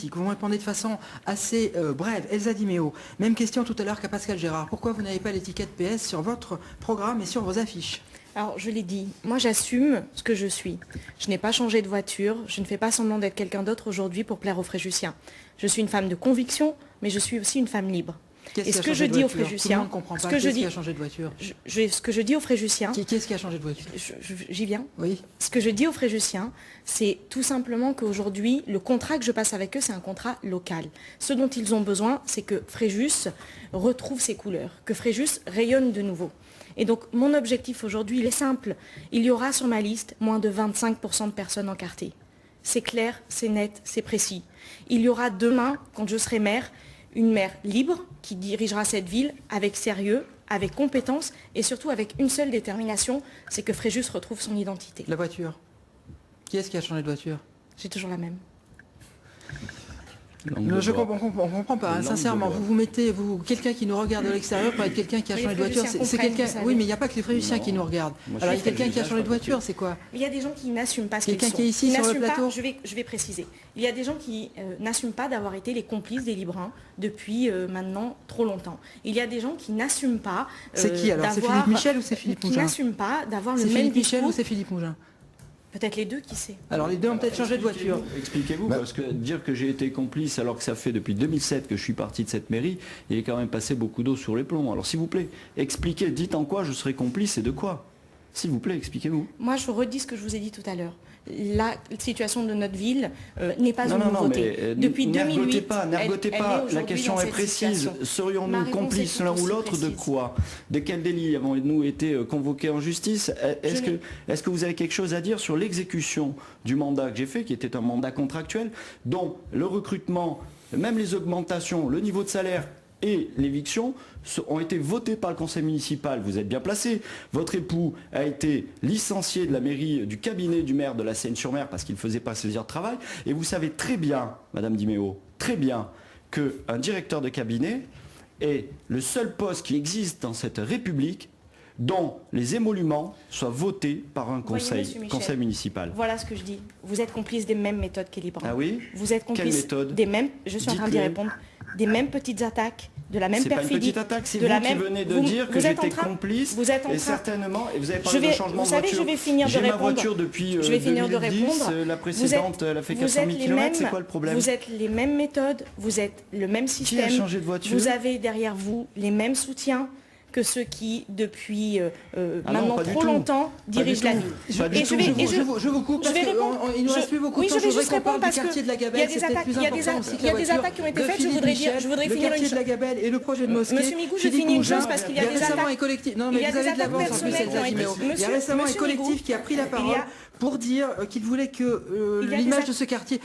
Vous me répondez de façon assez brève. Elsa Di Meo, même question tout à l'heure qu'à Pascal Gérard. Pourquoi vous n'avez pas l'étiquette PS sur votre programme et sur vos affiches? Alors, je l'ai dit, moi j'assume ce que je suis. Je n'ai pas changé de voiture, je ne fais pas semblant d'être quelqu'un d'autre aujourd'hui pour plaire aux Fréjussiens. Je suis une femme de conviction, mais je suis aussi une femme libre. Et ce que je dis aux Fréjussiens, ce que je dis, qui a changé de voiture? Ce que je dis aux Fréjussiens, Qu'est-ce qui a changé de voiture? J'y viens. Oui. Ce que je dis aux Fréjussiens, c'est tout simplement qu'aujourd'hui, le contrat que je passe avec eux, c'est un contrat local. Ce dont ils ont besoin, c'est que Fréjus retrouve ses couleurs, que Fréjus rayonne de nouveau. Et donc, mon objectif aujourd'hui, il est simple. Il y aura sur ma liste moins de 25% de personnes encartées. C'est clair, c'est net, c'est précis. Il y aura demain, quand je serai maire, une maire libre qui dirigera cette ville avec sérieux, avec compétence et surtout avec une seule détermination, c'est que Fréjus retrouve son identité. La voiture. Qui est-ce qui a changé de voiture? J'ai toujours la même. Je comprends pas, hein, sincèrement. Vous mettez, quelqu'un qui nous regarde de l'extérieur pour être quelqu'un qui a changé de voiture. C'est quelqu'un. Oui, mais il n'y a pas que les Fréjussiens qui nous regardent. Alors, il y a quelqu'un qui a changé de voiture, c'est quoi? Il y a des gens qui n'assument pas ce qu'ils sont. Quelqu'un qui est ici sur le plateau. Je vais préciser. Il y a des gens qui n'assument pas d'avoir été les complices des Librins depuis maintenant trop longtemps. Il y a des gens qui n'assument pas. C'est qui alors? C'est Philippe Michel ou c'est Philippe Mougin? Qui n'assument pas d'avoir le même même discours. C'est Philippe Michel ou discours. c'est Philippe Mougin? Peut-être les deux, qui sait. Alors les deux ont peut-être changé de voiture. Expliquez-vous, parce que dire que j'ai été complice alors que ça fait depuis 2007 que je suis parti de cette mairie, il est quand même passé beaucoup d'eau sur les plombs. Alors s'il vous plaît, expliquez, dites en quoi je serai complice et de quoi. S'il vous plaît, expliquez-vous. Moi, je redis ce que je vous ai dit tout à l'heure. La situation de notre ville n'est pas une nouveauté. Depuis 2008, n'ergotez pas. La question est précise. Serions-nous complices l'un ou l'autre de quoi? De quel délit avons-nous été convoqués en justice? Est-ce que vous avez quelque chose à dire sur l'exécution du mandat que j'ai fait, qui était un mandat contractuel, dont le recrutement, même les augmentations, le niveau de salaire et l'éviction ont été votés par le conseil municipal? Vous êtes bien placé. Votre époux a été licencié de la mairie, du cabinet du maire de la Seine-sur-Mer parce qu'il ne faisait pas ses heures de travail. Et vous savez très bien, Madame Di Meo, très bien, qu'un directeur de cabinet est le seul poste qui existe dans cette République dont les émoluments soient votés par un conseil municipal. Voilà ce que je dis. Vous êtes complice des mêmes méthodes qu'est Librand. Ah oui? Vous êtes complice des mêmes, je suis en train d'y répondre, des mêmes petites attaques, de la même perfidie. C'est pas une petite attaque, c'est vous qui venez de dire que j'étais complice, et certainement, et vous avez parlé d'un changement de voiture. Je vais finir de répondre. J'ai ma voiture depuis 2010, la précédente, elle a fait 400 000 km, c'est quoi le problème? Vous êtes les mêmes méthodes, vous êtes le même système. Qui a changé de voiture? Vous avez derrière vous les mêmes soutiens que ceux qui, depuis maintenant trop longtemps, dirigent la ville. Je vous coupe parce qu'il ne reste plus beaucoup de temps. Je vais juste répondre parce qu'il y a des attaques qui ont été faites. Je voudrais finir une chose. Le quartier de la Gabelle et le projet de mosquée. Monsieur Migou, je finis une chose parce qu'il y a des attaques. Non, mais vous avez de l'avance en plus, Elsa Di Meo. Il y a récemment un collectif qui a pris la parole pour dire qu'il voulait que l'image de ce quartier